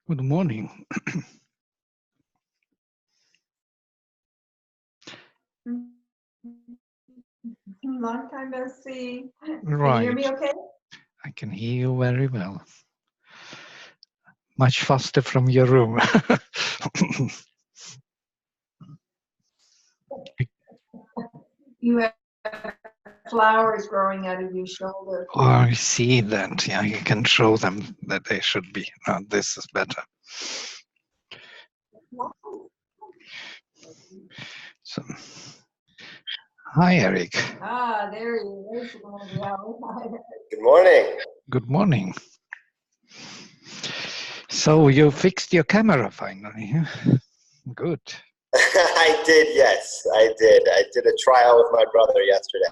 Good morning. Long time no see. Right. Can you hear me okay? I can hear you very well. Much faster from your room. You have flowers growing out of your shoulder. Oh, I see that. Yeah, you can show them that they should be. Oh, this is better. So, hi, Eric. Ah, there he is. Good morning. Good morning. So you fixed your camera finally, huh? Good. I did, yes, I did. I did a trial with my brother yesterday.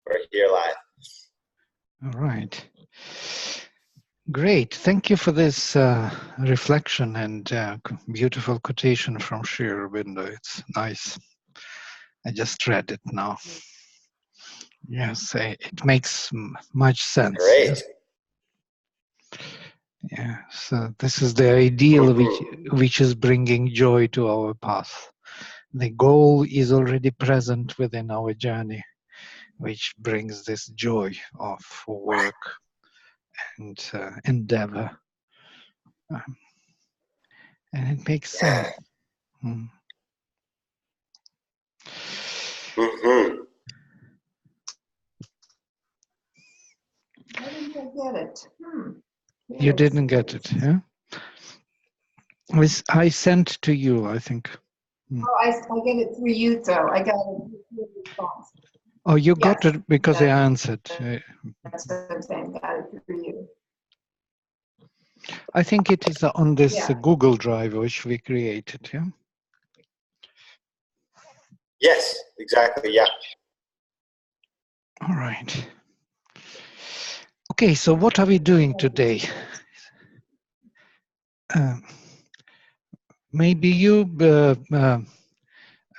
We're here live. All right. Great. Thank you for this reflection and beautiful quotation from Sri Aurobindo. It's nice. I just read it now. Yes, it makes much sense. Great. Yeah, so this is the ideal which is bringing joy to our path. The goal is already present within our journey, which brings this joy of work and endeavor. And it makes sense. Mm. I didn't get it. You didn't get it, yeah? I sent to you, I think. Oh, I get it through you, though. I got it through response. Oh, you got it because I answered. That's what I'm saying. Got it through you. I think it is on this Google Drive which we created, yeah? Yes, exactly, yeah. All right. Okay, so what are we doing today? Maybe you,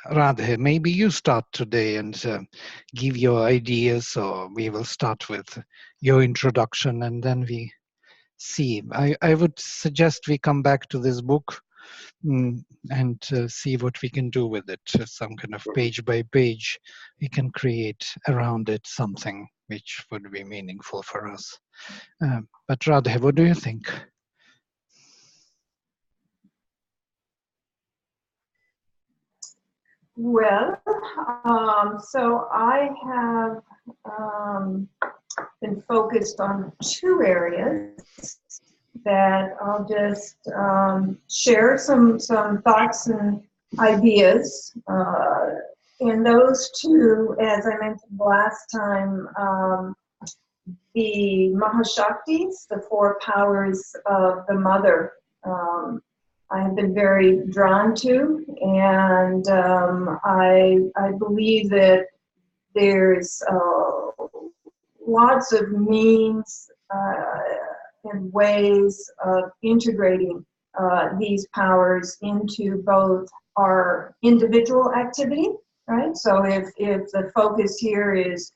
Radhe, maybe you start today and give your ideas, or we will start with your introduction and then we see. I would suggest we come back to this book and see what we can do with it. Some kind of page by page, we can create around it something which would be meaningful for us. But Radhe, what do you think? Well, so I have been focused on two areas that I'll just share some thoughts and ideas. In those two, as I mentioned last time, the Mahashaktis, the four powers of the mother, I have been very drawn to, and I believe that there's lots of means and ways of integrating these powers into both our individual activity, right? So if the focus here is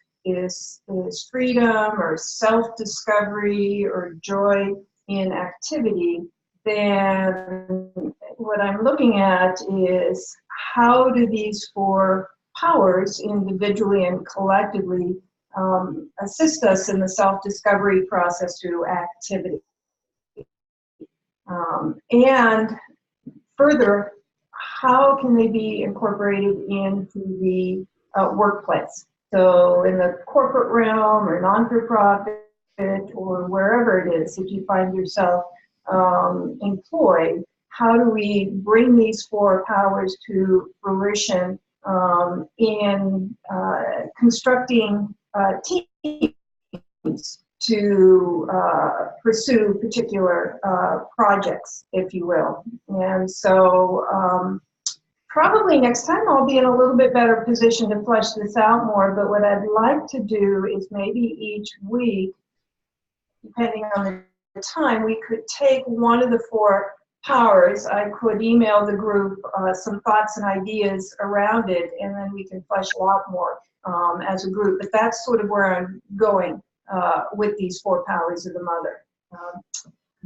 freedom or self-discovery or joy in activity, then what I'm looking at is how do these four powers, individually and collectively, assist us in the self-discovery process through activity. And further, how can they be incorporated into the workplace? So in the corporate realm or non-for-profit or wherever it is that you find yourself employed, how do we bring these four powers to fruition in constructing teams to pursue particular projects, if you will. And so probably next time I'll be in a little bit better position to flesh this out more, but what I'd like to do is maybe each week, depending on the time, we could take one of the four powers. I could email the group some thoughts and ideas around it, and then we can flesh it out more as a group. But that's sort of where I'm going with these four powers of the mother.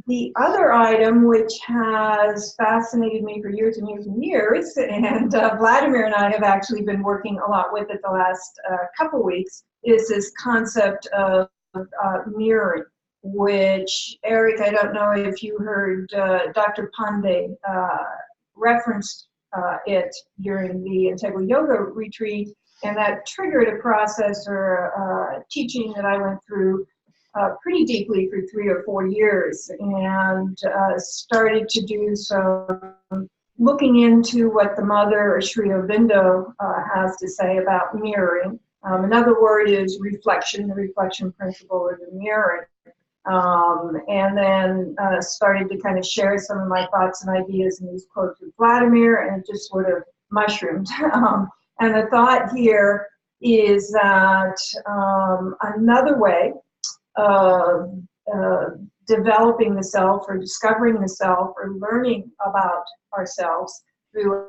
The other item, which has fascinated me for years and years and years, and Vladimir and I have actually been working a lot with it the last couple weeks, is this concept of mirroring, which, Eric, I don't know if you heard Dr. Pandey referenced it during the Integral Yoga retreat, and that triggered a process or teaching that I went through pretty deeply for 3 or 4 years, and started to do some looking into what the mother, Sri Aurobindo, has to say about mirroring. Another word is reflection, the reflection principle or the mirroring. And then started to kind of share some of my thoughts and ideas in these quotes with Vladimir, and it just sort of mushroomed. And the thought here is that another way of developing the self or discovering the self or learning about ourselves through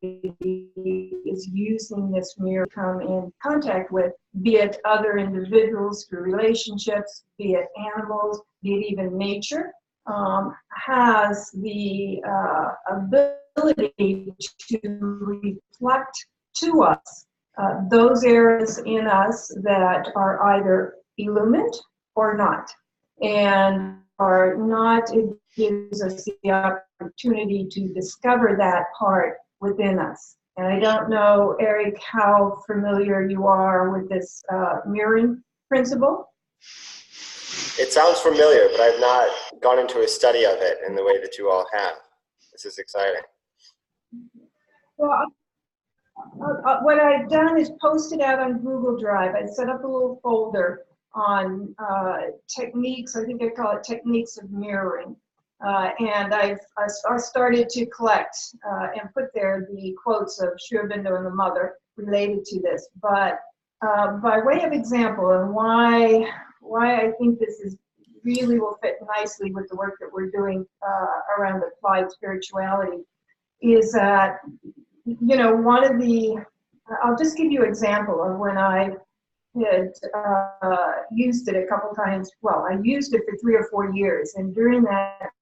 is using this mirror to come in contact with, be it other individuals through relationships, be it animals, be it even nature, has the ability to reflect to us those areas in us that are either illumined or not. And are not, it gives us the opportunity to discover that part within us. And I don't know, Eric, how familiar you are with this mirroring principle. It sounds familiar, but I've not gone into a study of it in the way that you all have. This is exciting. Well, what I've done is posted out on Google Drive. I set up a little folder on techniques, I think I call it techniques of mirroring. And I started to collect and put there the quotes of Sri Aurobindo and the mother related to this. But by way of example, and why I think this is really will fit nicely with the work that we're doing around applied spirituality, is that, you know, one of the, I'll just give you an example of when I had used it a couple times. Well, I used it for 3 or 4 years, and during that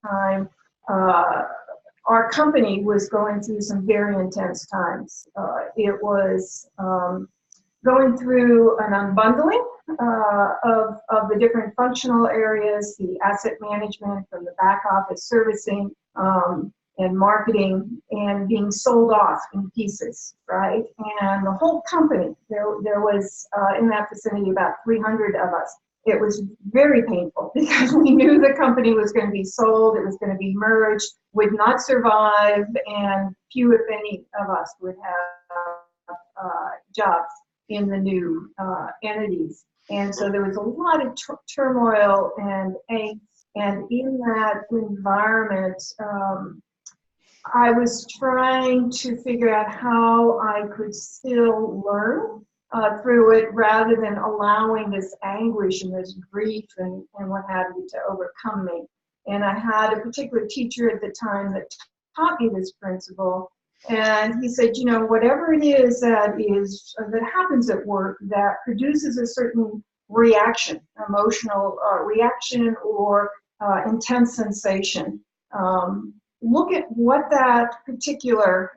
time, our company was going through some very intense times. It was going through an unbundling of the different functional areas, the asset management from the back office servicing, and marketing, and being sold off in pieces, right? And the whole company, there was in that vicinity about 300 of us. It was very painful because we knew the company was going to be sold, it was going to be merged, would not survive, and few, if any, of us would have jobs in the new entities. And so there was a lot of turmoil and angst, and in that environment, I was trying to figure out how I could still learn through it rather than allowing this anguish and this grief and what have you to overcome me. And I had a particular teacher at the time that taught me this principle, and he said, you know, whatever it is that happens at work that produces a certain reaction, emotional reaction or intense sensation, look at what that particular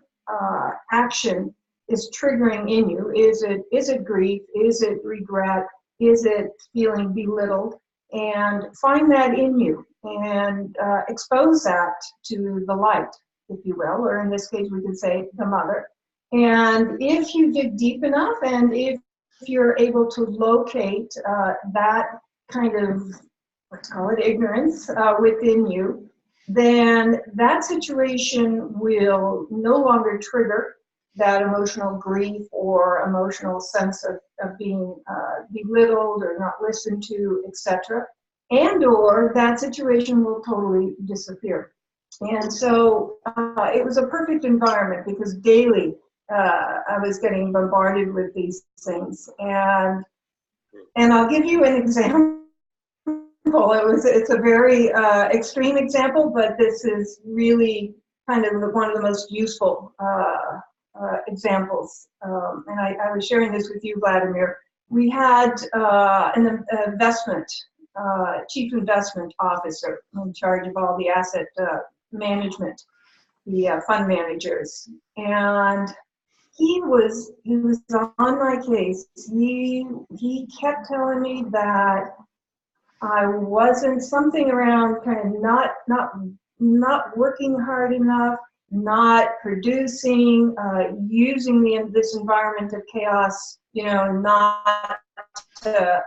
action is triggering in you. Is it grief? Is it regret? Is it feeling belittled? And find that in you and expose that to the light, if you will, or in this case we could say the mother. And if you dig deep enough, and if you're able to locate that kind of, let's call it ignorance within you, then that situation will no longer trigger that emotional grief or emotional sense of being belittled or not listened to, etc. And or that situation will totally disappear. And so it was a perfect environment because daily I was getting bombarded with these things. And I'll give you an example. It's a very extreme example, but this is really kind of one of the most useful examples. And I was sharing this with you, Vladimir, we had an investment, chief investment officer in charge of all the asset management, the fund managers. And he was on my case. He kept telling me that I wasn't something around kind of not working hard enough, not producing, using this environment of chaos, not to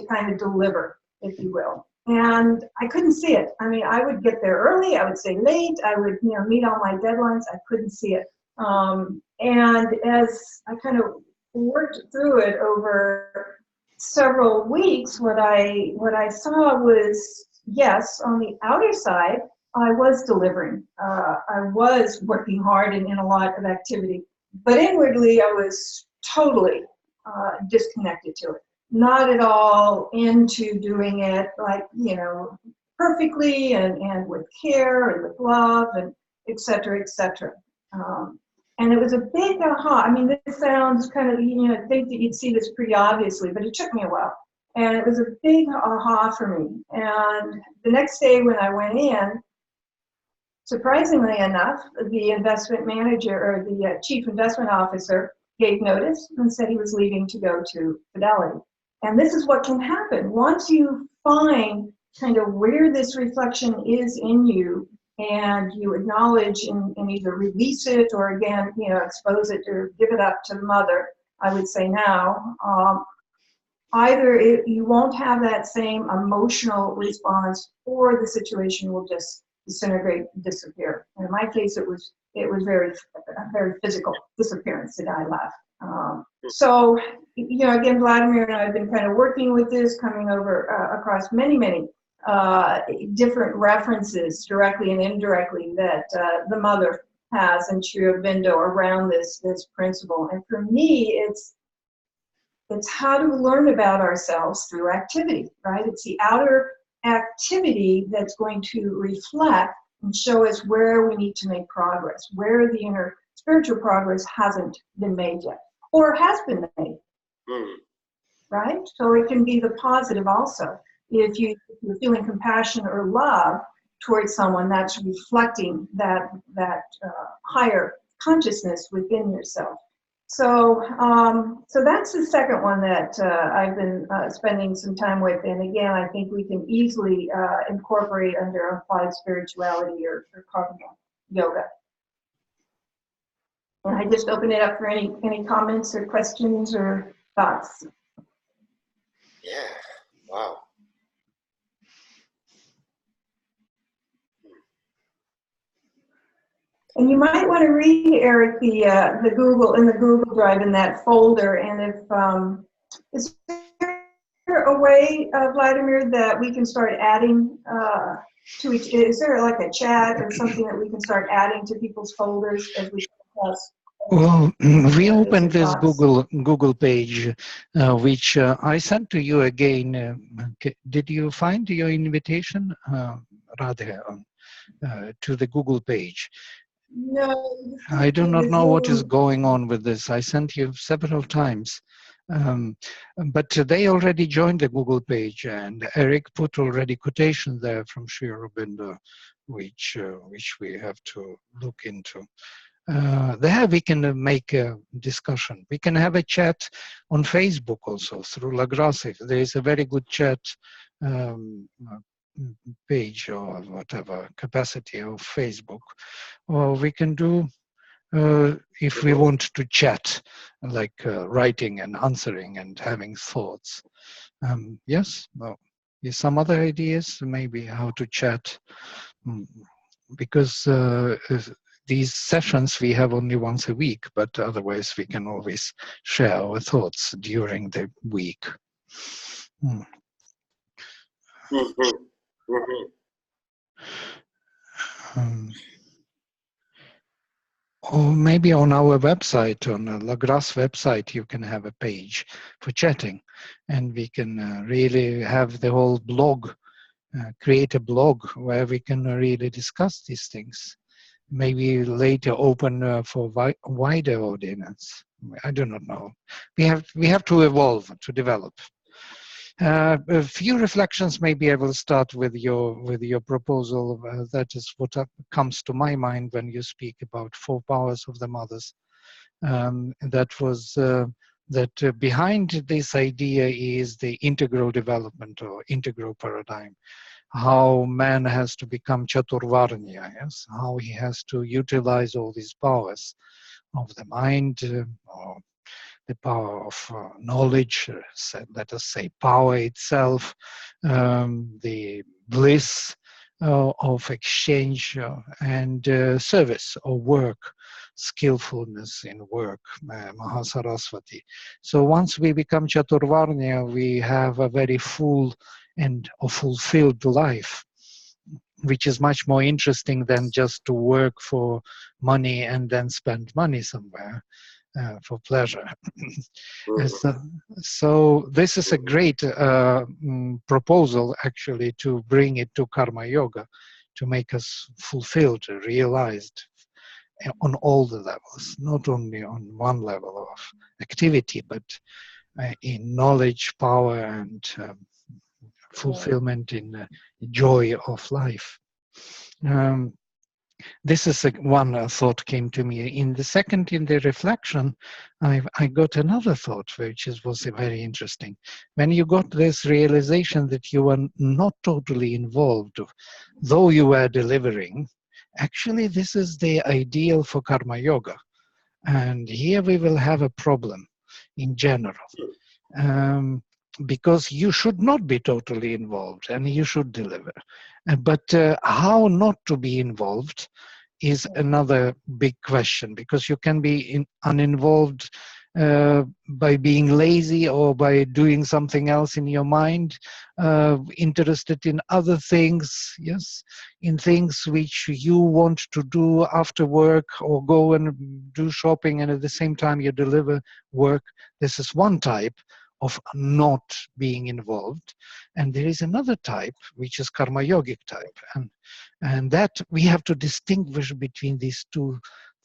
kind of deliver, if you will. And I couldn't see it. I mean, I would get there early, I would stay late, I would meet all my deadlines. I couldn't see it. And as I kind of worked through it over several weeks, what I saw was, yes, on the outer side, I was delivering. I was working hard and in a lot of activity, but inwardly I was totally disconnected to it. Not at all into doing it perfectly and with care and with love and et cetera, et cetera. And it was a big aha. I mean, this sounds kind of, I think that you'd see this pretty obviously, but it took me a while. And it was a big aha for me. And the next day when I went in, surprisingly enough, the investment manager or the chief investment officer gave notice and said he was leaving to go to Fidelity. And this is what can happen. Once you find kind of where this reflection is in you, and you acknowledge and either release it or again, expose it or give it up to the mother, I would say now, either you won't have that same emotional response or the situation will just disintegrate, disappear. And in my case, it was very physical disappearance that I left. So, again, Vladimir and I have been kind of working with this, coming over across many different references, directly and indirectly, that the mother has in Sri Aurobindo around this principle. And for me, it's how to learn about ourselves through activity, right? It's the outer activity that's going to reflect and show us where we need to make progress, where the inner spiritual progress hasn't been made yet, or has been made, right? So it can be the positive also. If you're feeling compassion or love towards someone, that's reflecting that higher consciousness within yourself. So that's the second one that I've been spending some time with. And again, I think we can easily incorporate under applied spirituality or karma yoga. And I just open it up for any comments or questions or thoughts. Yeah, wow. And you might want to read, Eric, the Google Drive in that folder. And if is there a way, Vladimir, that we can start adding to each? Is there like a chat or something that we can start adding to people's folders as we discuss? Well, we opened this Google page, which I sent to you again. Did you find your invitation, Radhe, to the Google page? No. I do not know what is going on with this. I sent you several times. But they already joined the Google page, and Eric put already quotation there from Sri Aurobindo, which we have to look into. There we can make a discussion. We can have a chat on Facebook also through La Grace. There is a very good chat page or whatever capacity of Facebook. Or we can do, if we want to chat, like writing and answering and having thoughts. Yes, well, some other ideas, maybe how to chat, because these sessions we have only once a week, but otherwise we can always share our thoughts during the week. Or maybe on our website, on La Grace website, you can have a page for chatting, and we can really have the whole blog, create a blog where we can really discuss these things. maybe later open for wider audience. I do not know. We have to evolve, to develop. A few reflections. Maybe I will start with your proposal. That is what comes to my mind when you speak about 4 powers of the mothers. That was that behind this idea is the integral development or integral paradigm. How man has to become Chaturvarnya, yes? How he has to utilize all these powers of the mind, or the power of knowledge, let us say power itself, the bliss of exchange and service or work, skillfulness in work, Mahasaraswati. So once we become Chaturvarnya, we have a very full and a fulfilled life, which is much more interesting than just to work for money and then spend money somewhere for pleasure. So this is a great proposal, actually, to bring it to Karma Yoga, to make us fulfilled, realized on all the levels, not only on one level of activity, but in knowledge, power, and fulfillment in joy of life. This is one thought came to me. In the second, in the reflection, I got another thought, which was very interesting. When you got this realization that you were not totally involved, though you were delivering, actually this is the ideal for Karma Yoga. And here we will have a problem in general. Because you should not be totally involved and you should deliver. But how not to be involved is another big question, because you can be uninvolved by being lazy or by doing something else in your mind, interested in other things, yes, in things which you want to do after work, or go and do shopping and at the same time you deliver work. This is one type of not being involved. And there is another type, which is karma yogic type. And that we have to distinguish between these two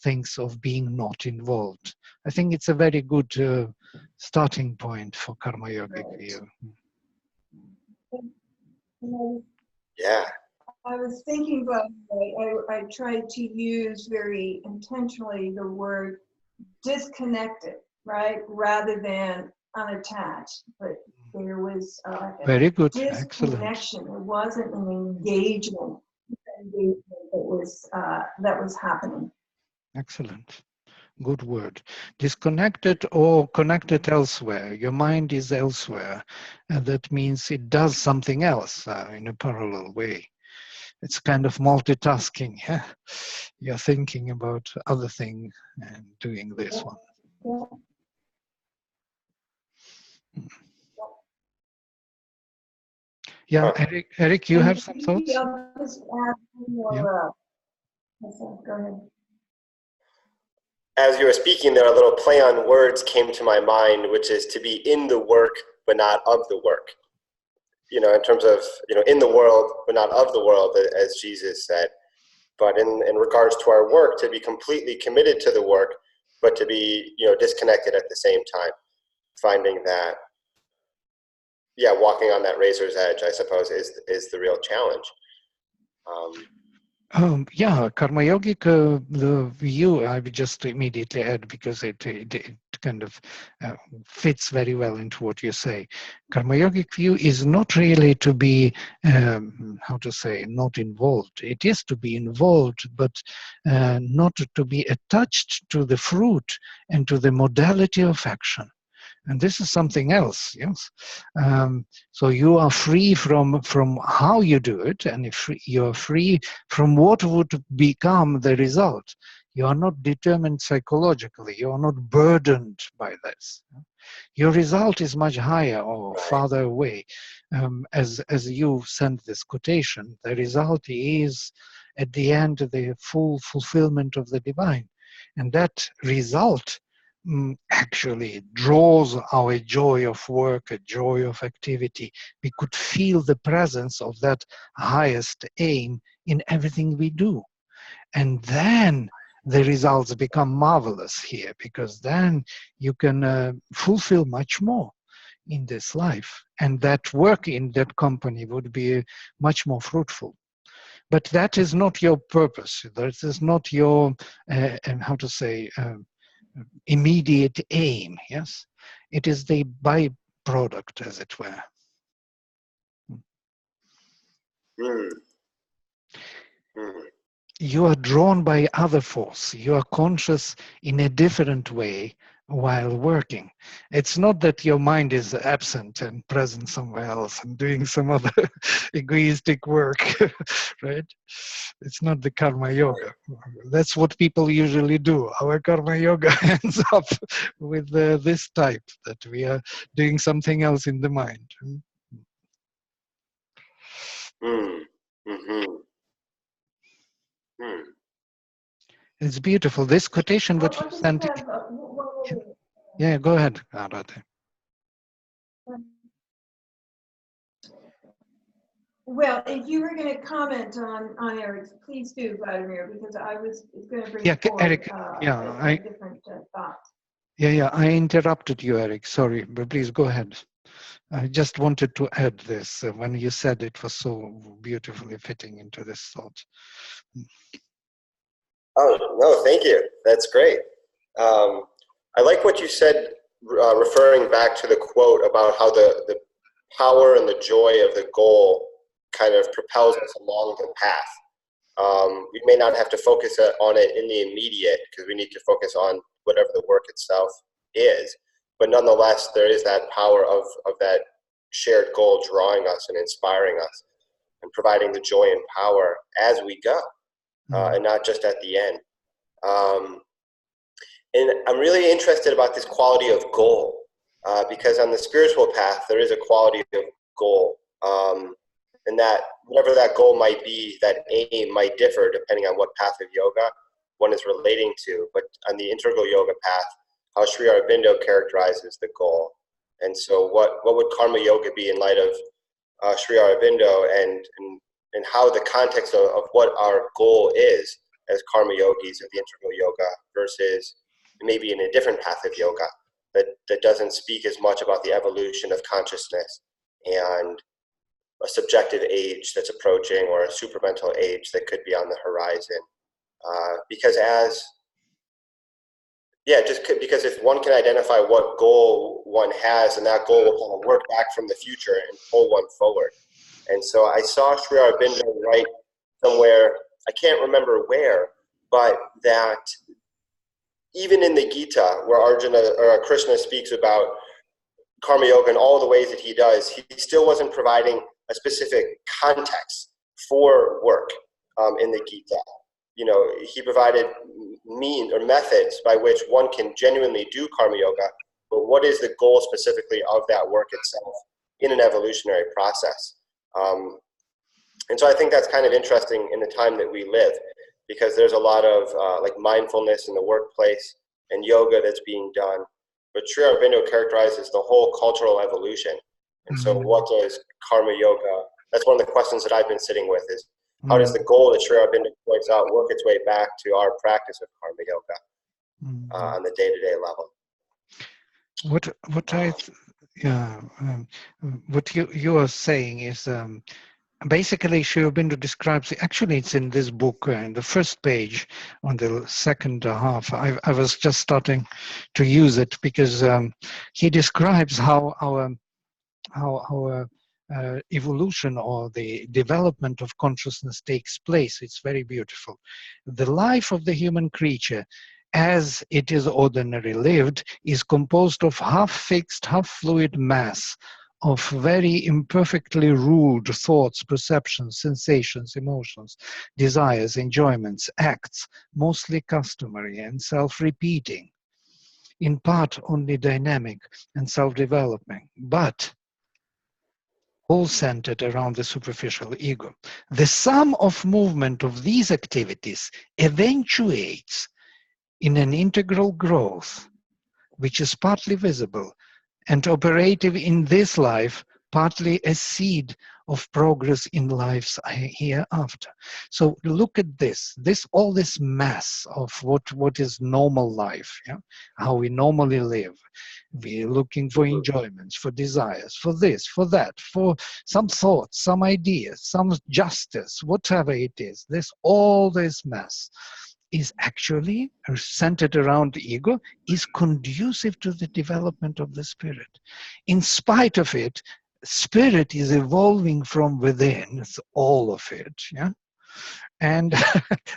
things of being not involved. I think it's a very good starting point for karma yogic view. Yeah. I was thinking about, I tried to use very intentionally the word disconnected, right? Rather than unattached, but there was very good, disconnection. excellent. It wasn't an engagement that was happening. Excellent. Good word. Disconnected or connected elsewhere. Your mind is elsewhere. And that means it does something else in a parallel way. It's kind of multitasking. Yeah? You're thinking about other thing and doing this one. Yeah, Eric, you have some thoughts? I'll just add more. Go ahead. As you were speaking there, a little play on words came to my mind, which is to be in the work, but not of the work. You know, in terms of, you know, in the world, but not of the world, as Jesus said. But in regards to our work, to be completely committed to the work, but to be, you know, disconnected at the same time. Finding that, yeah, walking on that razor's edge, I suppose, is the real challenge. Yeah, karma yogic, the view I would just immediately add, because it kind of fits very well into what you say. Karma yogic view is not really to be, how to say, not involved. It is to be involved, but not to be attached to the fruit and to the modality of action. And this is something else, yes. So you are free from how you do it, and you are free from what would become the result. You are not determined psychologically. You are not burdened by this. Your result is much higher or farther away. As you sent this quotation, the result is at the end the full fulfillment of the divine, and that result actually draws our joy of work, a joy of activity. We could feel the presence of that highest aim in everything we do. And then the results become marvelous here, because then you can fulfill much more in this life. And that work in that company would be much more fruitful. But that is not your purpose. That is not your, how to say, immediate aim, yes? It is the byproduct, as it were. Mm. Mm. You are drawn by other force. You are conscious in a different way while working. It's not that your mind is absent and present somewhere else and doing some other egoistic work, right? It's not the karma yoga. That's what people usually do. Our karma yoga ends up with this type, that we are doing something else in the mind. Mm. Mm-hmm. Mm. It's beautiful. This quotation, what you sent. Yeah, go ahead, Arate. Well, if you were going to comment on Eric's, please do, Vladimir, because I was going to bring Yeah, forward Eric. a different thought. Yeah, I interrupted you, Eric. Sorry, but please go ahead. I just wanted to add this. When you said it was so beautifully fitting into this thought. Oh, no, thank you. That's great. I like what you said, referring back to the quote about how the power and the joy of the goal kind of propels us along the path. We may not have to focus on it in the immediate, because we need to focus on whatever the work itself is. But nonetheless, there is that power of that shared goal drawing us and inspiring us and providing the joy and power as we go, and not just at the end. And I'm really interested about this quality of goal, because on the spiritual path, there is a quality of goal. And that whatever that goal might be, that aim might differ depending on what path of yoga one is relating to. But on the integral yoga path, how Sri Aurobindo characterizes the goal. And so what would karma yoga be in light of Sri Aurobindo, and how the context of what our goal is as karma yogis of the integral yoga versus maybe in a different path of yoga that doesn't speak as much about the evolution of consciousness and a subjective age that's approaching, or a supramental age that could be on the horizon. Because if one can identify what goal one has, and that goal will kind of work back from the future and pull one forward. And so I saw Sri Aurobindo write somewhere, I can't remember where, but that even in the Gita, where Krishna speaks about karma yoga and all the ways that he does, he still wasn't providing a specific context for work in the Gita. You know, he provided methods by which one can genuinely do karma yoga, but what is the goal specifically of that work itself in an evolutionary process? And so I think that's kind of interesting in the time that we live, because there's a lot of like mindfulness in the workplace and yoga that's being done. But Sri Aurobindo characterizes the whole cultural evolution. And so what does karma yoga, that's one of the questions that I've been sitting with, is how does the goal that Sri Aurobindo points out work its way back to our practice of karma yoga on the day-to-day level? What you are saying is basically Sri Aurobindo describes, actually it's in this book, in the first page on the second half. I was just starting to use it because he describes how our evolution or the development of consciousness takes place. It's very beautiful. The life of the human creature, as it is ordinarily lived, is composed of half fixed, half fluid mass of very imperfectly ruled thoughts, perceptions, sensations, emotions, desires, enjoyments, acts, mostly customary and self-repeating, in part only dynamic and self-developing, but all centered around the superficial ego. The sum of movement of these activities eventuates in an integral growth, which is partly visible and operative in this life, partly a seed of progress in life's hereafter. So look at this, all this mass of what is normal life, yeah? How we normally live. We're looking for enjoyments, for desires, for this, for that, for some thoughts, some ideas, some justice, whatever it is. All this mass is actually centered around ego, is conducive to the development of the spirit. In spite of it, spirit is evolving from within. It's all of it, yeah? And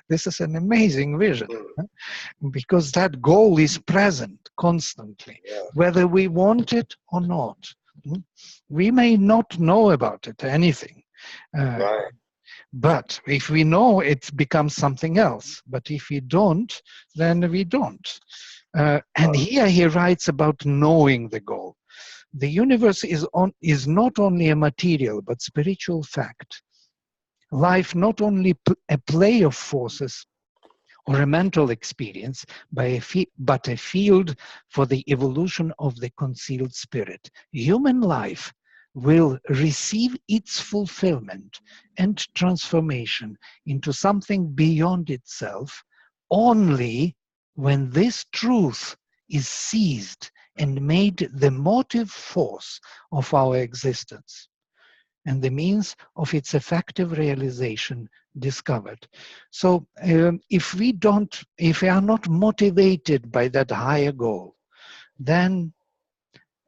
this is an amazing vision, because that goal is present constantly, whether we want it or not. We may not know about it, anything. Right. But if we know, it becomes something else. But if we don't, then we don't. And here he writes about knowing the goal. The universe is not only a material, but spiritual fact. Life not only a play of forces or a mental experience, but a field for the evolution of the concealed spirit. Human life will receive its fulfillment and transformation into something beyond itself only when this truth is seized and made the motive force of our existence and the means of its effective realization discovered. So if we are not motivated by that higher goal, then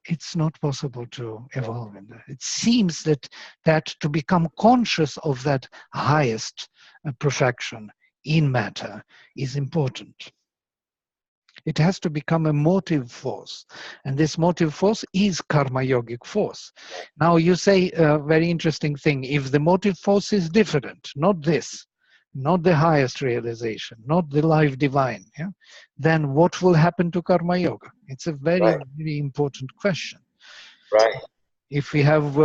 it's not possible to evolve in that. It seems that to become conscious of that highest perfection in matter is important. It has to become a motive force. And this motive force is karma yogic force. Now you say a very interesting thing. If the motive force is different, not this, not the highest realization, not the life divine, yeah, then what will happen to karma yoga? It's a very, very important question. Right. If we have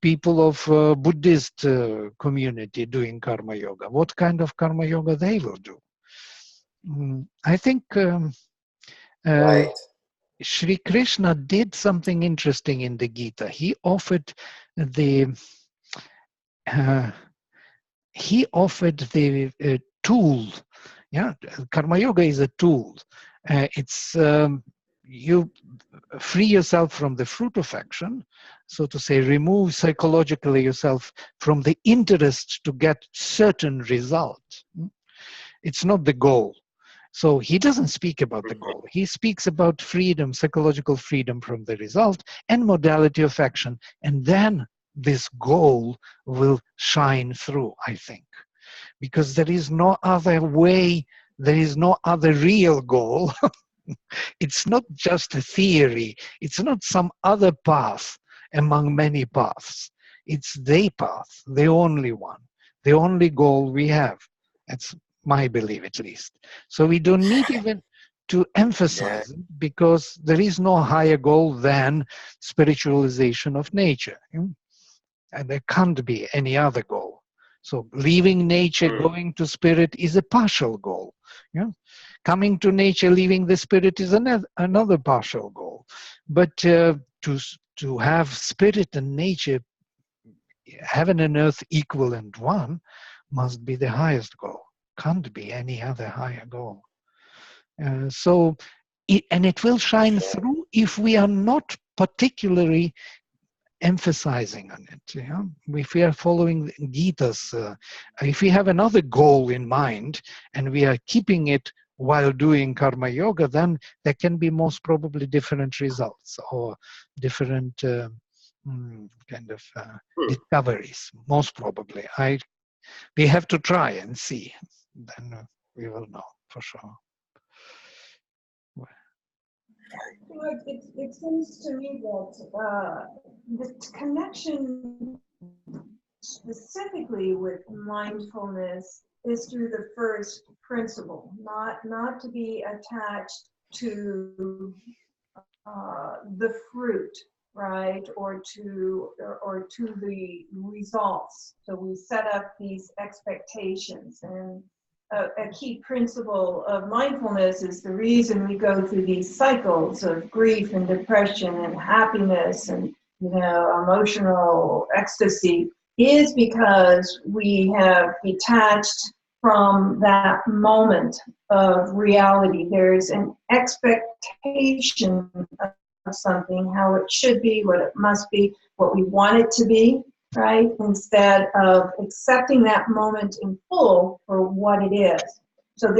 people of Buddhist community doing karma yoga, what kind of karma yoga they will do? I think Sri Krishna did something interesting in the Gita. He offered the tool. Yeah, karma yoga is a tool. It's you free yourself from the fruit of action, so to say, remove psychologically yourself from the interest to get certain result. It's not the goal. So he doesn't speak about the goal. He speaks about freedom, psychological freedom from the result and modality of action. And then this goal will shine through, I think, because there is no other way, there is no other real goal. It's not just a theory. It's not some other path among many paths. It's the path, the only one, the only goal we have. That's my belief, at least. So we don't need even to emphasize it, because there is no higher goal than spiritualization of nature. And there can't be any other goal. So leaving nature, going to spirit is a partial goal. Coming to nature, leaving the spirit is another partial goal. But to have spirit and nature, heaven and earth equal and one, must be the highest goal. Can't be any other higher goal. And it will shine through if we are not particularly emphasizing on it. If we are following Gita's, if we have another goal in mind and we are keeping it while doing karma yoga, then there can be most probably different results or different kind of discoveries, most probably. We have to try and see, then we will know for sure. It seems to me that the connection specifically with mindfulness is through the first principle, not to be attached to the fruit, right, or to the results. So we set up these expectations, and a key principle of mindfulness is the reason we go through these cycles of grief and depression and happiness and emotional ecstasy is because we have detached from that moment of reality. There's an expectation of something, how it should be, what it must be, what we want it to be, right? Instead of accepting that moment in full for what it is. So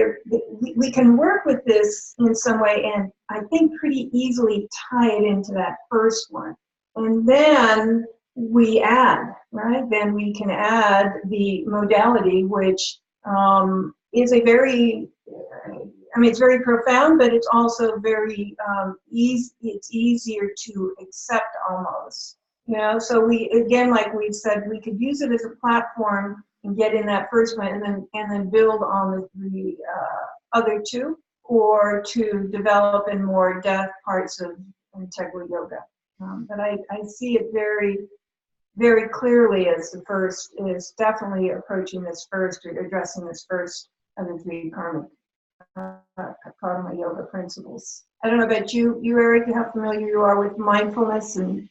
we can work with this in some way, and I think pretty easily tie it into that first one. And then we add, right? Then we can add the modality, which is a very, it's very profound, but it's also very easy. It's easier to accept almost. So we, again, like we've said, we could use it as a platform and get in that first one, and then build on the other two, or to develop in more depth parts of integral yoga. But I see it very, very clearly as the first is definitely approaching this first, or addressing this first of the three karma yoga principles. I don't know about you, Eric, how familiar you are with mindfulness and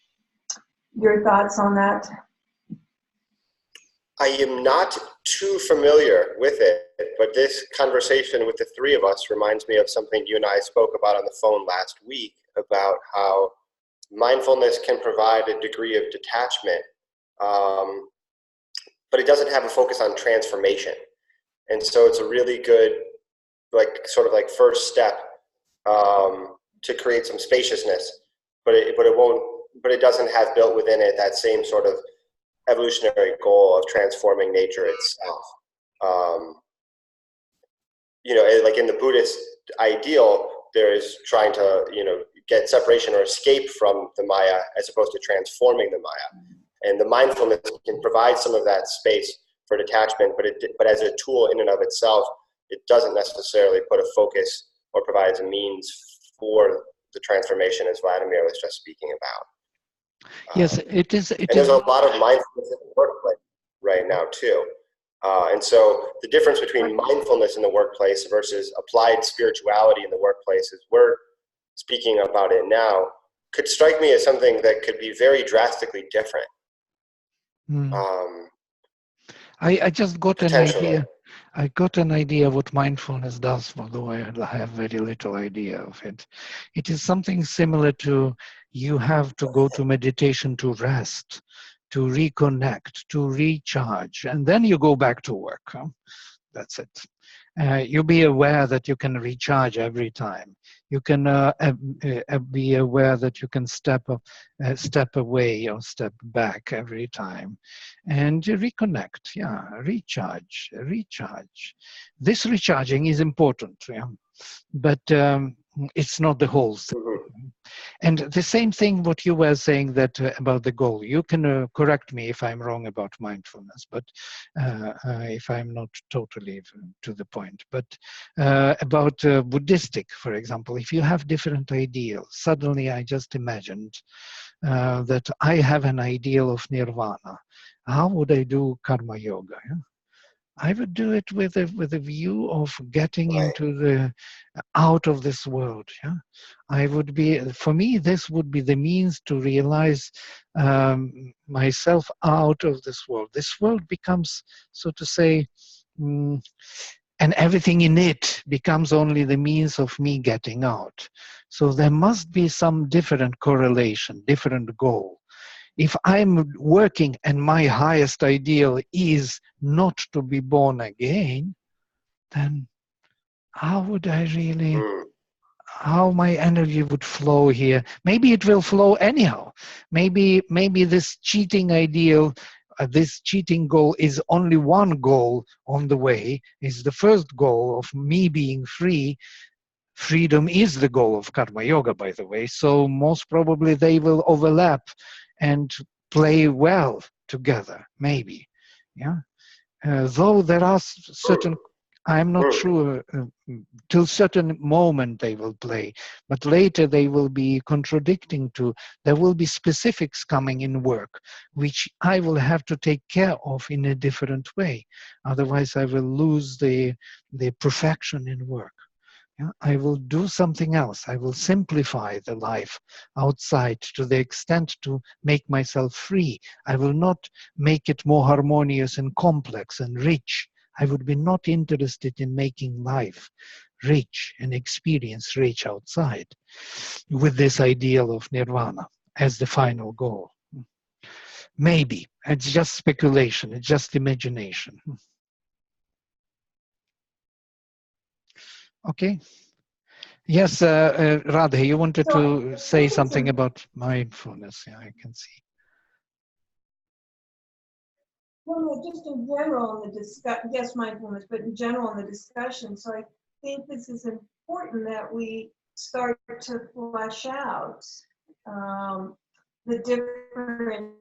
your thoughts on that? I am not too familiar with it, but this conversation with the three of us reminds me of something you and I spoke about on the phone last week, about how mindfulness can provide a degree of detachment, but it doesn't have a focus on transformation. And so it's a really good, first step to create some spaciousness, but it doesn't have built within it that same sort of evolutionary goal of transforming nature itself. Like in the Buddhist ideal, there is trying to, get separation or escape from the Maya, as opposed to transforming the Maya. And the mindfulness can provide some of that space for detachment, but as a tool in and of itself, it doesn't necessarily put a focus or provides a means for the transformation, as Vladimir was just speaking about. Yes, it is. And there's a lot of mindfulness in the workplace right now too. And so the difference between mindfulness in the workplace versus applied spirituality in the workplace, as we're speaking about it now, could strike me as something that could be very drastically different. I just got an idea. I got an idea what mindfulness does, although I have very little idea of it. It is something similar to, you have to go to meditation to rest, to reconnect, to recharge, and then you go back to work. Huh? That's it. You be aware that you can recharge every time. You can be aware that you can step away or step back every time, and reconnect. Yeah, recharge. This recharging is important, yeah, but it's not the whole thing. And the same thing what you were saying that about the goal. You can correct me if I'm wrong about mindfulness, but if I'm not totally to the point. But about Buddhistic, for example, if you have different ideals, suddenly I just imagined that I have an ideal of nirvana. How would I do karma yoga? Yeah? I would do it with a view of getting into the out of this world. Yeah, I would be, for me, this would be the means to realize myself out of this world. This world becomes, so to say, and everything in it becomes only the means of me getting out. So there must be some different correlation, different goal. If I'm working and my highest ideal is not to be born again, then how would I really, how my energy would flow here? Maybe it will flow anyhow. Maybe this cheating ideal, this cheating goal is only one goal on the way, is the first goal of me being free. Freedom is the goal of karma yoga, by the way. So most probably they will overlap and play well together, maybe. Yeah. Though there are certain, I'm not sure, till certain moment they will play, but later they will be contradicting to, there will be specifics coming in work, which I will have to take care of in a different way. Otherwise I will lose the perfection in work. Yeah, I will do something else. I will simplify the life outside to the extent to make myself free. I will not make it more harmonious and complex and rich. I would be not interested in making life rich and experience rich outside with this ideal of nirvana as the final goal. Maybe. It's just speculation. It's just imagination. Okay. Yes, Radhe, you wanted So I to say think it's something about mindfulness. Yeah, I can see. well, no, just in general in the discussion, yes, mindfulness, but in general in the discussion. So I think this is important that we start to flesh out the different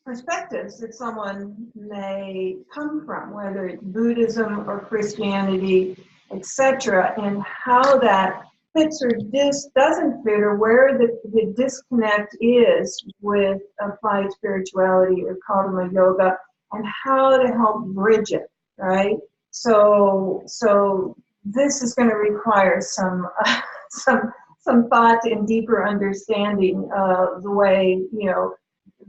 perspectives that someone may come from, whether it's Buddhism or Christianity, etc., and how that fits or doesn't fit, or where the disconnect is with applied spirituality or Karma Yoga, and how to help bridge it, right? So this is going to require some some thought and deeper understanding of the way, you know,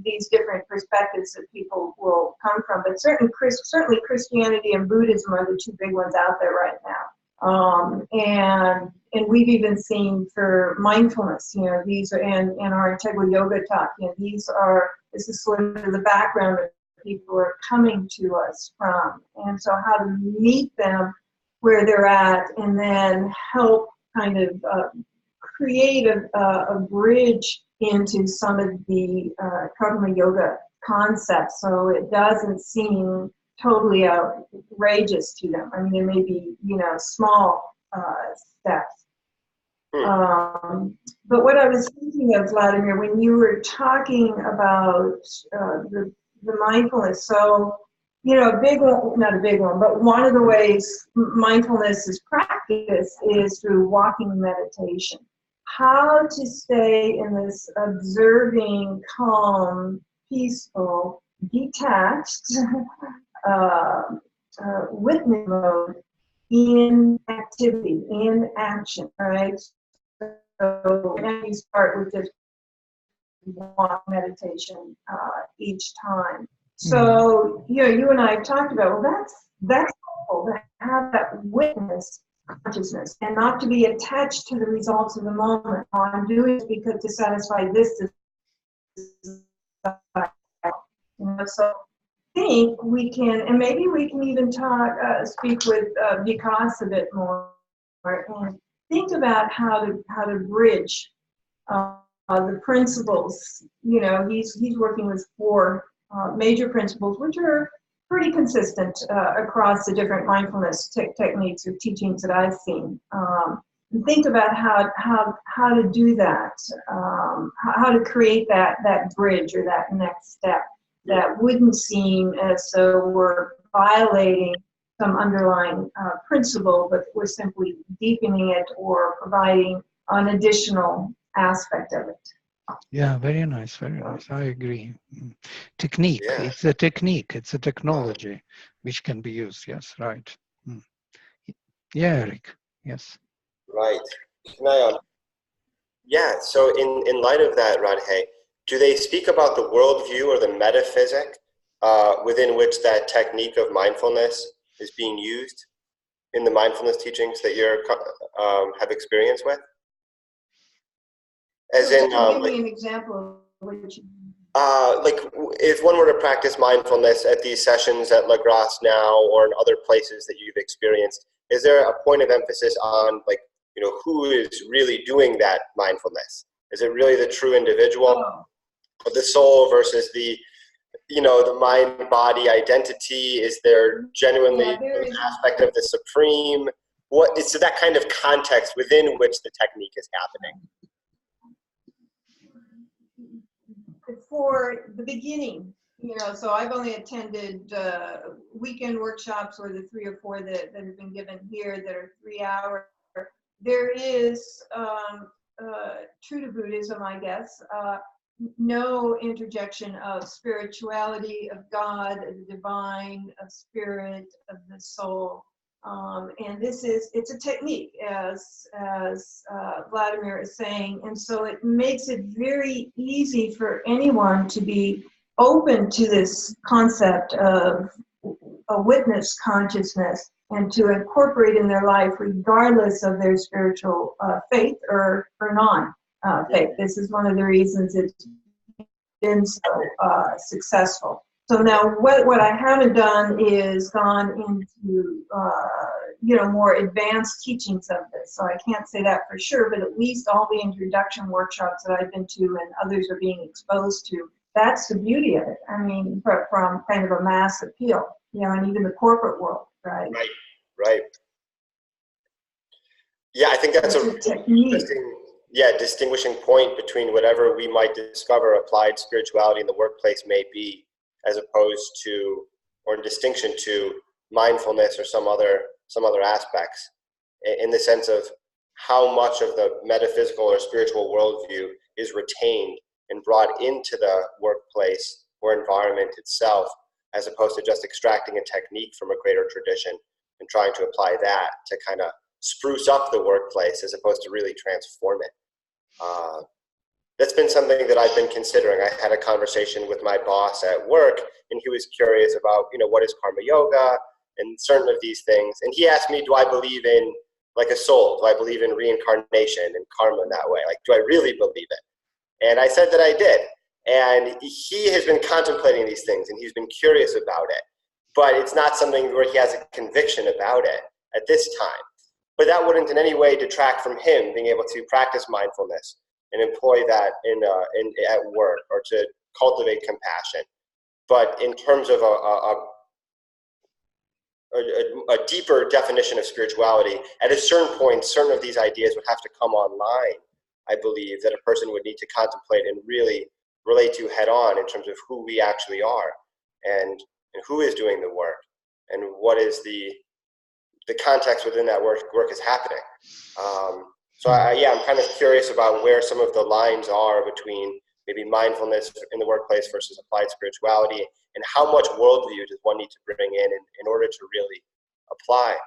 these different perspectives that people will come from. But certainly Christianity and Buddhism are the two big ones out there right now. And we've even seen for mindfulness, you know, these are, and our Integral Yoga talk, you know, this is sort of the background that people are coming to us from. And so how to meet them where they're at and then help kind of create a bridge into some of the Karma Yoga concepts, so it doesn't seem totally outrageous to them. I mean, there may be, you know, small steps. But what I was thinking of, Vladimir, when you were talking about the mindfulness, so, you know, a big one, not a big one, but one of the ways mindfulness is practiced is through walking meditation. How to stay in this observing, calm, peaceful, detached witness mode in activity, in action, right? So and you start with just walk meditation each time. So, you know, you and I have talked about, well, that's helpful to have that witness consciousness and not to be attached to the results of the moment. Oh, I'm doing it because to satisfy this. You know, so I think we can, and maybe we can even speak with Vikas a bit more and think about how to bridge the principles. You know, he's working with 4 major principles, which are pretty consistent across the different mindfulness techniques or teachings that I've seen. And think about how to do that, how to create that bridge or that next step that wouldn't seem as though we're violating some underlying principle, but we're simply deepening it or providing an additional aspect of it. Yeah, very nice, very nice. I agree. Technique, Yeah. it's a technique, it's a technology which can be used. Yes, right. Yeah, Eric, yes. Right. Can I, yeah, so in light of that, Radhe, do they speak about the worldview or the metaphysic within which that technique of mindfulness is being used in the mindfulness teachings that you have experience with? As So in, give me an example of what you like if one were to practice mindfulness at these sessions at La Grasse now or in other places that you've experienced, is there a point of emphasis on, like, you know, who is really doing that mindfulness? Is it really the true individual, or the soul versus the, you know, the mind-body identity? Is there genuinely an aspect of the supreme? What is that kind of context within which the technique is happening? For the beginning, you know, so I've only attended weekend workshops or the 3 or 4 that have been given here that are 3 hours. There is, true to Buddhism, I guess, no interjection of spirituality, of God, of the divine, of spirit, of the soul. And it's a technique, as Vladimir is saying, and so it makes it very easy for anyone to be open to this concept of a witness consciousness and to incorporate in their life regardless of their spiritual faith or non-faith. This is one of the reasons it's been so successful. So now what I haven't done is gone into more advanced teachings of this. So I can't say that for sure, but at least all the introduction workshops that I've been to and others are being exposed to, that's the beauty of it. I mean, from kind of a mass appeal, and even the corporate world, right? Right. Yeah, I think that's a technique. Distinguishing point between whatever we might discover applied spirituality in the workplace may be, as opposed to, or in distinction to, mindfulness or some other aspects, in the sense of how much of the metaphysical or spiritual worldview is retained and brought into the workplace or environment itself, as opposed to just extracting a technique from a greater tradition and trying to apply that to kind of spruce up the workplace as opposed to really transform it. That's been something that I've been considering. I had a conversation with my boss at work, and he was curious about, what is karma yoga and certain of these things. And he asked me, do I believe in like a soul? Do I believe in reincarnation and karma in that way? Like, do I really believe it? And I said that I did. And he has been contemplating these things, and he's been curious about it. But it's not something where he has a conviction about it at this time. But that wouldn't in any way detract from him being able to practice mindfulness and employ that at work, or to cultivate compassion. But in terms of a deeper definition of spirituality, at a certain point, certain of these ideas would have to come online, I believe, that a person would need to contemplate and really relate to head on in terms of who we actually are, and who is doing the work, and what is the context within that work is happening. So I'm kind of curious about where some of the lines are between maybe mindfulness in the workplace versus applied spirituality, and how much worldview does one need to bring in order to really apply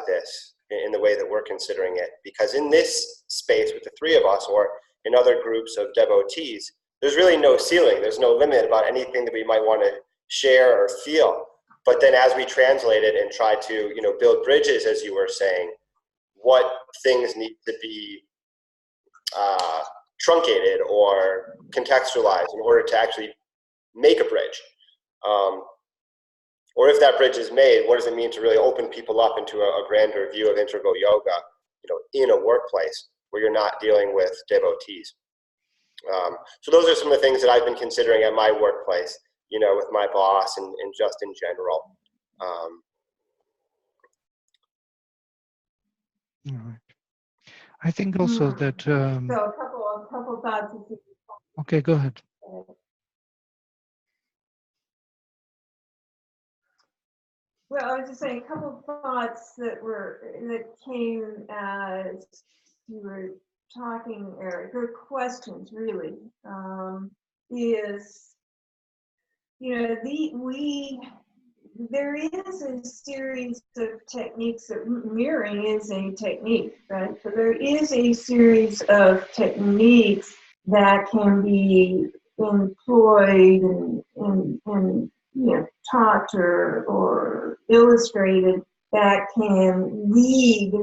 this in the way that we're considering it. Because in this space with the three of us, or in other groups of devotees, there's really no ceiling. There's no limit about anything that we might want to share or feel. But then as we translate it and try to, build bridges, as you were saying, what things need to be truncated or contextualized in order to actually make a bridge. Or if that bridge is made, what does it mean to really open people up into a grander view of integral yoga, in a workplace where you're not dealing with devotees. So those are some of the things that I've been considering at my workplace, with my boss and just in general. All right. I think also that. So a couple thoughts. Okay, go ahead. Well, I was just saying a couple of thoughts that came as you were talking, Eric, or questions really, is, there is a series of techniques that mirroring is a technique, right? So there is a series of techniques that can be employed and taught or illustrated that can lead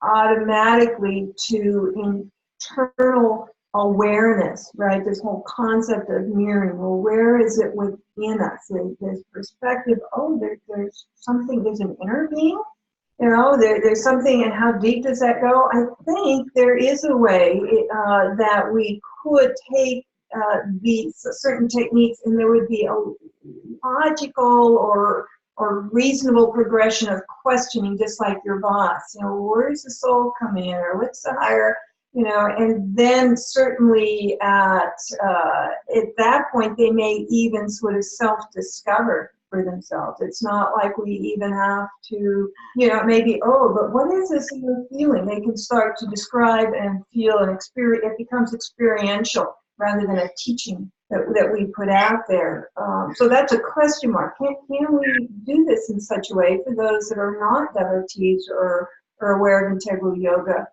automatically to internal awareness, right? This whole concept of mirroring. Well, where is it within us? This perspective, there's something, there's an inner being, there's something, and how deep does that go? I think there is a way that we could take these certain techniques, and there would be a logical or reasonable progression of questioning, just like your boss. Where does the soul come in, or what's the higher, and then certainly at that point they may even sort of self-discover for themselves. It's not like we even have to, maybe, but what is this you're feeling? They can start to describe and feel and experience. It becomes experiential rather than a teaching that we put out there. So that's a question mark. Can we do this in such a way for those that are not devotees or aware of integral yoga,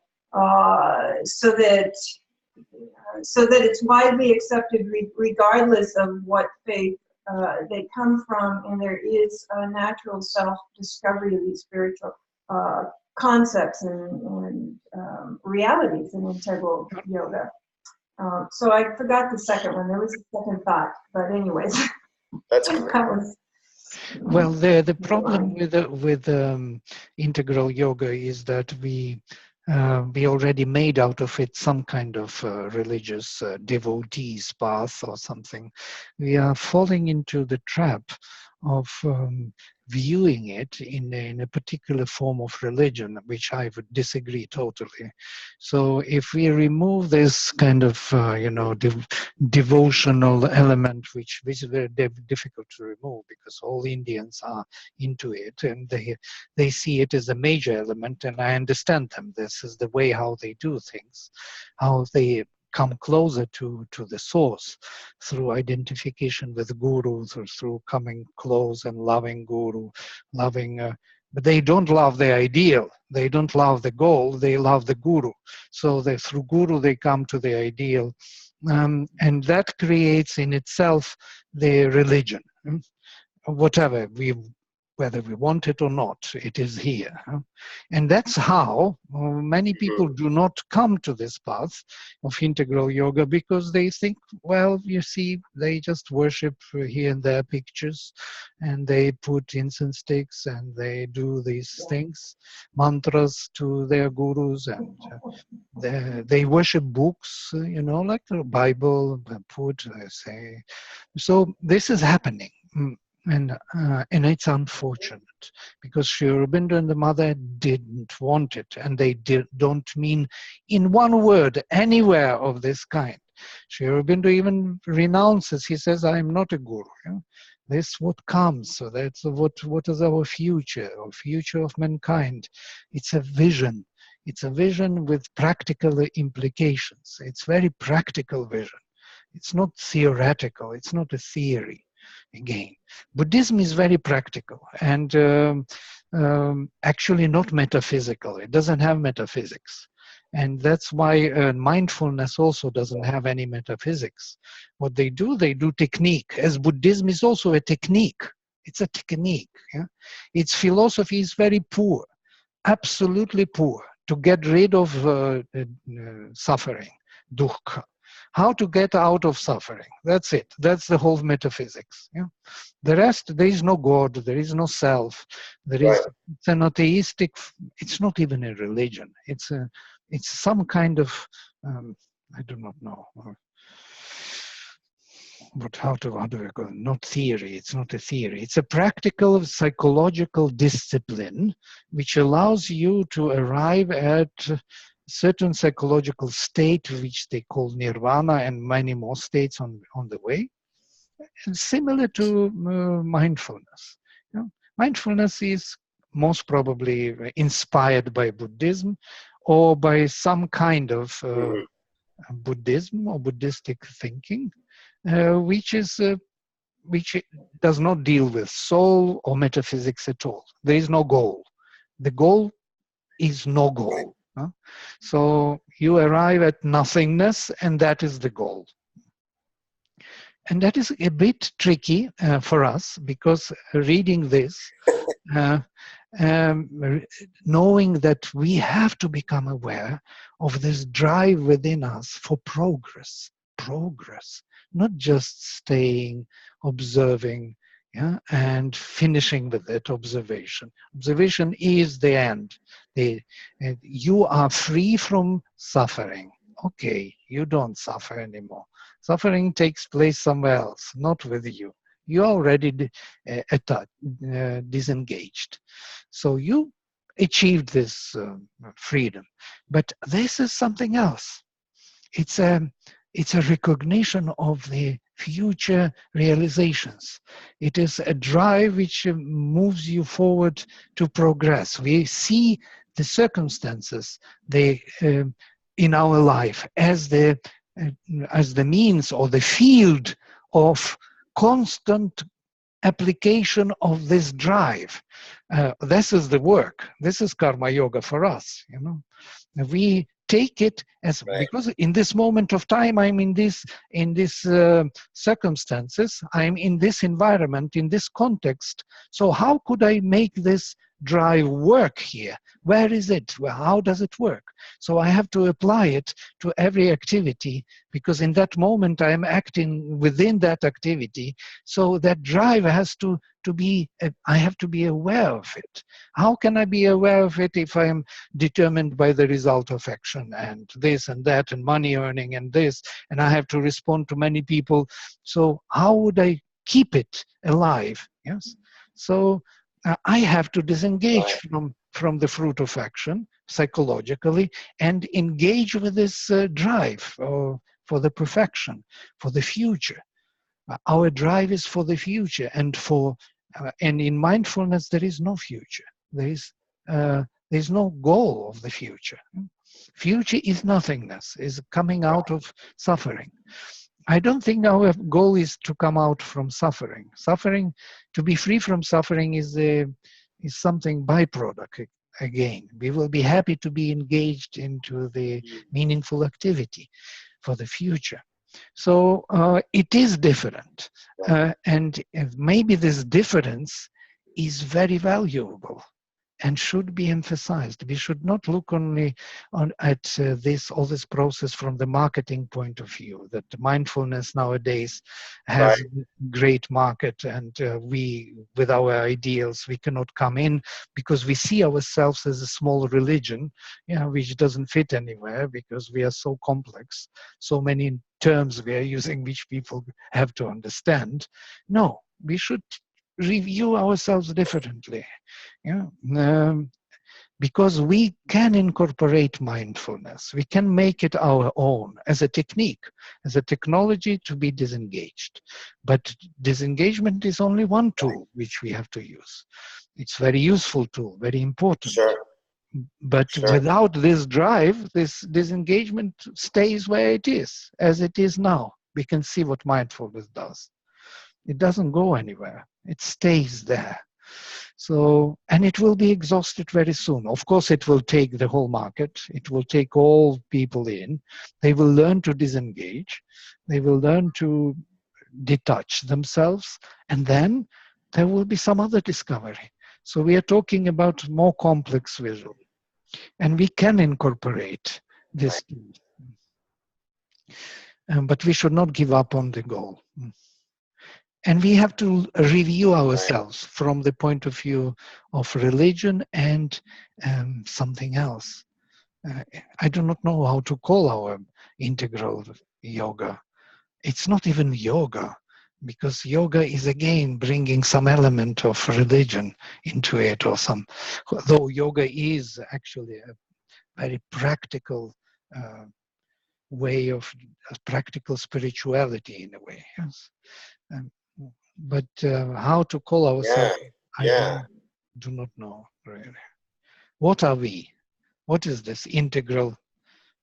so that it's widely accepted regardless of what faith they come from, and there is a natural self-discovery of these spiritual concepts and realities in integral yoga. So I forgot the second one. There was a second thought, but anyways. That's that was, Well, the problem with integral yoga is that we already made out of it some kind of religious devotees path or something. We are falling into the trap of viewing it in a particular form of religion, which I would disagree totally. So if we remove this kind of devotional element, which is very difficult to remove because all Indians are into it and they see it as a major element, and I understand them. This is the way how they do things, how they come closer to the source through identification with gurus, or through coming close and loving guru, but they don't love the ideal, they don't love the goal, they love the guru. So through guru they come to the ideal, and that creates in itself the religion. Whether we want it or not, it is here. And that's how many people do not come to this path of integral yoga, because they think, well, you see, they just worship here and there pictures, and they put incense sticks, and they do these things, mantras to their gurus, and they worship books, like the Bible, say. So this is happening. And it's unfortunate, because Sri Aurobindo and the mother didn't want it, and they don't mean in one word anywhere of this kind. Sri Aurobindo even renounces, he says, I am not a guru. This is what comes, so that's what is our future of mankind. It's a vision. It's a vision with practical implications. It's very practical vision. It's not theoretical, it's not a theory. Again, Buddhism is very practical and actually not metaphysical. It doesn't have metaphysics. And that's why mindfulness also doesn't have any metaphysics. What they do technique, as Buddhism is also a technique. It's a technique. Yeah? Its philosophy is very poor, absolutely poor, to get rid of suffering, dukkha. How to get out of suffering. That's it. That's the whole metaphysics. Yeah? The rest, there is no God, there is no self. It's an atheistic, it's not even a religion. It's some kind of, I do not know. But how do we go? Not theory, it's not a theory. It's a practical psychological discipline which allows you to arrive at certain psychological state, which they call nirvana, and many more states on the way, and similar to mindfulness. Mindfulness is most probably inspired by Buddhism or by some kind of Buddhism or Buddhistic thinking, which does not deal with soul or metaphysics at all. There is no goal. The goal is no goal. So you arrive at nothingness, and that is the goal. And that is a bit tricky for us, because reading this, knowing that we have to become aware of this drive within us for progress, not just staying, observing, and finishing with it, observation. Observation is the end. You are free from suffering. Okay, you don't suffer anymore. Suffering takes place somewhere else, not with you. You're already disengaged. So you achieved this freedom. But this is something else. It's a recognition of the future realizations. It is a drive which moves you forward to progress. We see the circumstances in our life as the as the means or the field of constant application of this drive. This is the work. This is karma yoga for us. You know, we take it as, because in this moment of time I'm in this circumstances, I'm in this environment, in this context. So how could I make this drive work here? Where is it? Well, how does it work? So I have to apply it to every activity, because in that moment I'm acting within that activity. So that drive has to be, I have to be aware of it. How can I be aware of it if I'm determined by the result of action and this and that and money earning and this, and I have to respond to many people? So how would I keep it alive? Yes. So I have to disengage from the fruit of action psychologically and engage with this drive for the perfection, for the future. Our drive is for the future, and and in mindfulness there is no future. There is no goal of the future. Future is nothingness, is coming out of suffering. I don't think our goal is to come out from suffering. Suffering, to be free from suffering is something byproduct. Again, we will be happy to be engaged into the meaningful activity for the future. So it is different, and maybe this difference is very valuable and should be emphasized. We should not look only at all this process from the marketing point of view, that mindfulness nowadays has a great market, and we, with our ideals, we cannot come in because we see ourselves as a small religion, which doesn't fit anywhere because we are so complex, so many terms we are using which people have to understand. No, we should review ourselves differently, because we can incorporate mindfulness. We can make it our own as a technique, as a technology to be disengaged. But disengagement is only one tool which we have to use. It's a very useful tool, very important. Sure. But without this drive, this disengagement stays where it is, as it is now. We can see what mindfulness does. It doesn't go anywhere. It stays there. So, and it will be exhausted very soon. Of course, it will take the whole market. It will take all people in. They will learn to disengage. They will learn to detach themselves. And then there will be some other discovery. So we are talking about more complex vision. And we can incorporate this. But we should not give up on the goal. And we have to review ourselves from the point of view of religion and something else. I do not know how to call our integral yoga. It's not even yoga, because yoga is again bringing some element of religion into it, or though yoga is actually a very practical way of practical spirituality in a way. Yes. But how to call ourselves, I do not know really. What are we? What is this integral?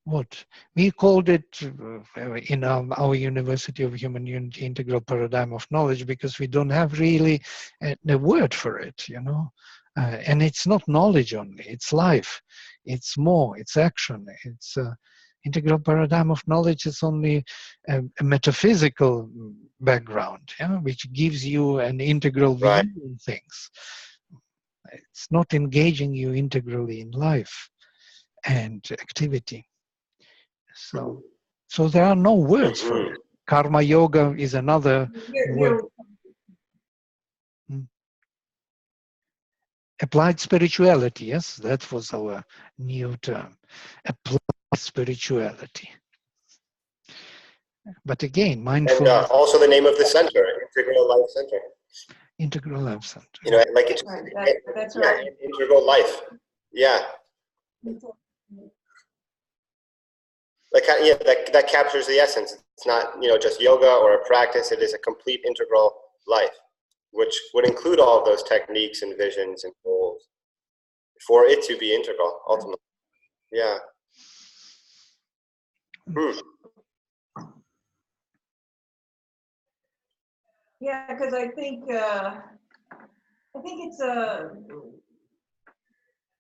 What? We called it in our University of Human Unity integral paradigm of knowledge because we don't have really a word for it, and it's not knowledge only, it's life, it's more, it's action, it's integral paradigm of knowledge is only a metaphysical background, which gives you an integral view on things. It's not engaging you integrally in life and activity. So there are no words for it. Karma yoga is another word. Applied spirituality, yes, that was our new term. Applied spirituality. But again, mindfulness. And also the name of the center, Integral Life Center. Integral Life Center. Like it's that's right. Integral life. Yeah. That captures the essence. It's not just yoga or a practice. It is a complete integral life, which would include all of those techniques and visions and goals for it to be integral ultimately. Yeah. Yeah, because I think it's a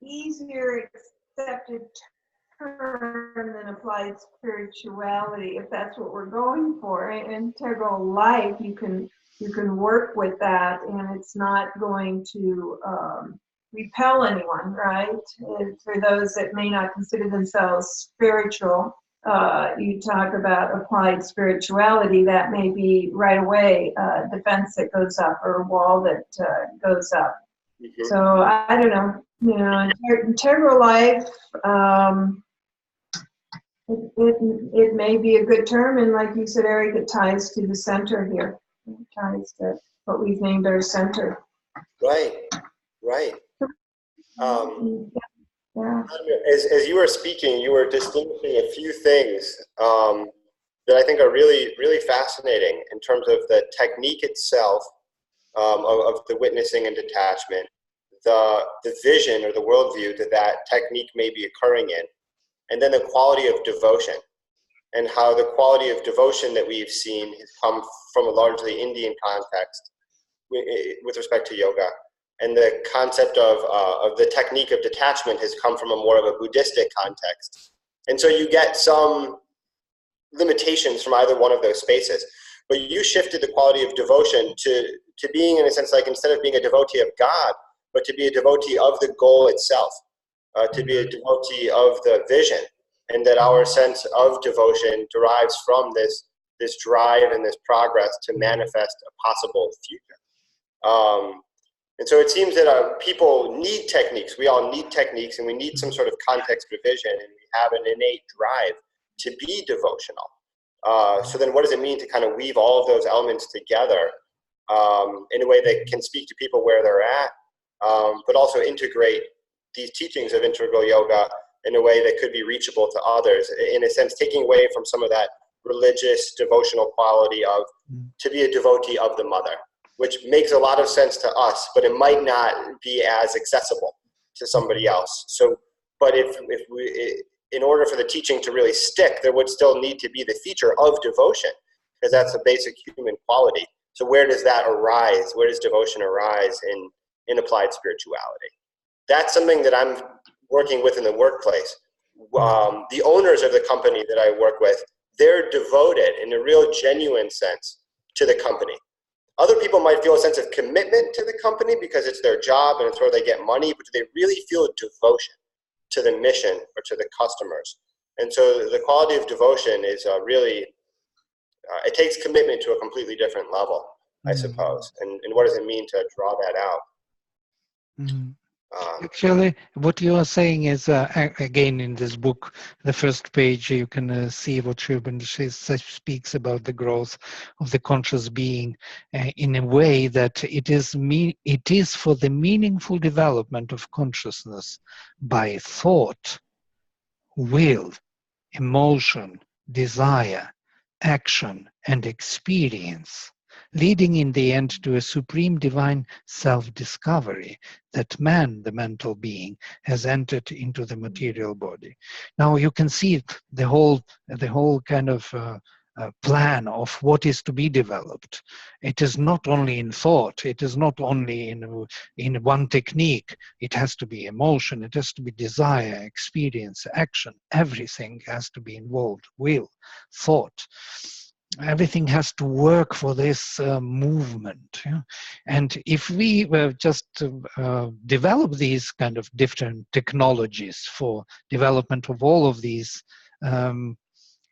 easier accepted term than applied spirituality, if that's what we're going for. Integral life, you can work with that, and it's not going to repel anyone, right? And for those that may not consider themselves spiritual, you talk about applied spirituality, that may be right away a defense that goes up or a wall that goes up. Mm-hmm. So I don't know, integral life, it may be a good term, and like you said, Eric, it ties to the center here. It ties to what we've named our center. Right. Yeah. As you were speaking, you were distinguishing a few things that I think are really, really fascinating in terms of the technique itself of the witnessing and detachment, the vision or the worldview that technique may be occurring in, and then the quality of devotion, and how the quality of devotion that we've seen has come from a largely Indian context with respect to yoga. And the concept of the technique of detachment has come from a more of a Buddhistic context. And so you get some limitations from either one of those spaces. But you shifted the quality of devotion to being, in a sense, like instead of being a devotee of God, but to be a devotee of the goal itself, to be a devotee of the vision. And that our sense of devotion derives from this drive and this progress to manifest a possible future. And so it seems that people need techniques. We all need techniques, and we need some sort of context revision, and we have an innate drive to be devotional. So then what does it mean to kind of weave all of those elements together in a way that can speak to people where they're at, but also integrate these teachings of integral yoga in a way that could be reachable to others, in a sense, taking away from some of that religious, devotional quality of to be a devotee of the mother, which makes a lot of sense to us, but it might not be as accessible to somebody else. So, but if we, in order for the teaching to really stick, there would still need to be the feature of devotion, because that's a basic human quality. So where does that arise? Where does devotion arise in applied spirituality? That's something that I'm working with in the workplace. The owners of the company that I work with, they're devoted in a real genuine sense to the company. Other people might feel a sense of commitment to the company because it's their job and it's where they get money, but do they really feel devotion to the mission or to the customers? And so the quality of devotion is really, it takes commitment to a completely different level, I suppose. And what does it mean to draw that out? Actually, what you are saying is, again, in this book, the first page, you can see what Sri Aurobindo speaks about the growth of the conscious being in a way that it is for the meaningful development of consciousness by thought, will, emotion, desire, action, and experience, leading in the end to a supreme divine self-discovery that man, the mental being, has entered into the material body. Now you can see the whole kind of plan of what is to be developed. It is not only in thought, it is not only in one technique. It has to be emotion, it has to be desire, experience, action. Everything has to be involved. Will, thought. Everything has to work for this movement. Yeah? And if we just develop these kind of different technologies for development of all of these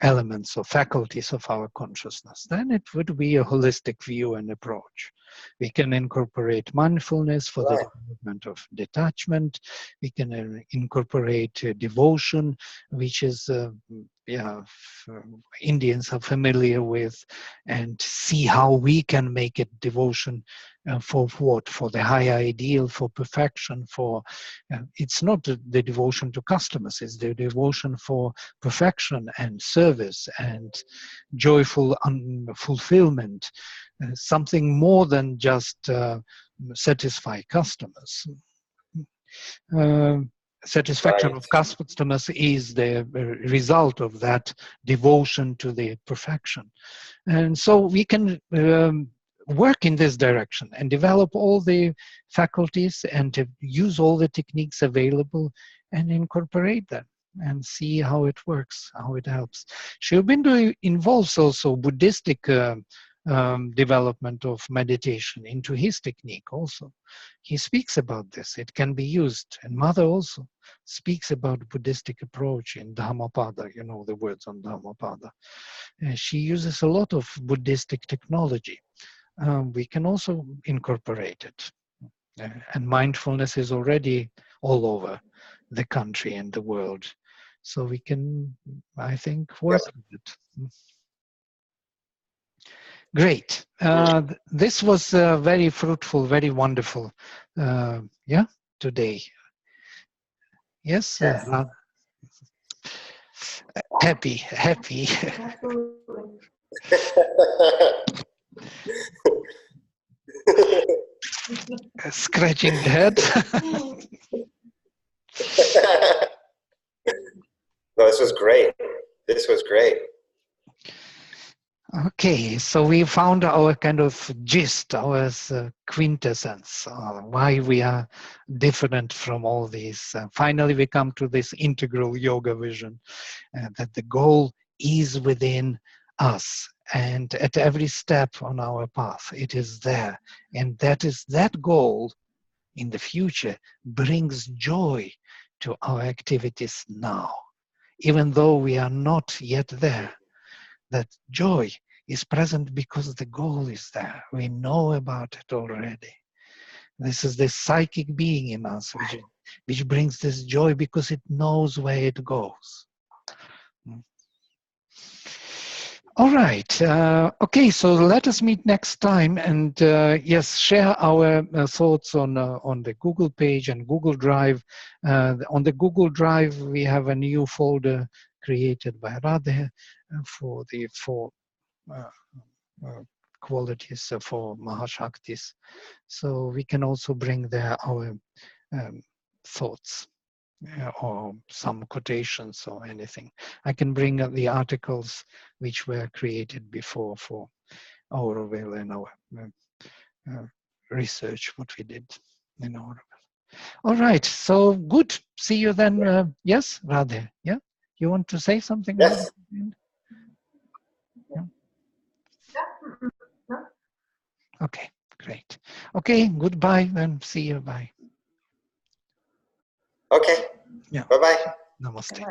elements or faculties of our consciousness, then it would be a holistic view and approach. We can incorporate mindfulness for the development of detachment. We can incorporate devotion, which is Indians are familiar with, and see how we can make it devotion for what? For the higher ideal, for perfection, for it's not the devotion to customers, it's the devotion for perfection and service and joyful fulfillment, something more than just satisfy customers. Satisfaction of customers is the result of that devotion to the perfection. And so we can work in this direction and develop all the faculties and to use all the techniques available and incorporate them and see how it works, how it helps. Sri Aurobindo involves also Buddhistic development of meditation into his technique also. He speaks about this, it can be used. And Mother also speaks about Buddhistic approach in Dhammapada, you know the words on Dhammapada. She uses a lot of Buddhistic technology. We can also incorporate it. And mindfulness is already all over the country and the world. So we can, I think, work with it. Great. This was very fruitful, very wonderful. Yeah, today. Yes. Yes. Happy. Absolutely. Scratching the head. No, this was great. This was great. Okay, so we found our kind of gist, our quintessence, why we are different from all these. Finally, we come to this integral yoga vision, that the goal is within us, and at every step on our path, it is there. And that goal in the future brings joy to our activities now, even though we are not yet there. That joy is present because the goal is there. We know about it already. This is the psychic being in us, which brings this joy because it knows where it goes. All right. Okay, so let us meet next time, and yes, share our thoughts on the Google page and Google Drive. On the Google Drive, we have a new folder created by Radhe for the four qualities for Mahashaktis. So we can also bring there our thoughts or some quotations or anything. I can bring the articles which were created before for Auroville and our research, what we did in Auroville. All right, so good. See you then. Yes, Radhe, yeah? You want to say something? Yes. Okay, great. Okay, goodbye then. See you. Bye. Okay. Yeah. Bye-bye. Namaste.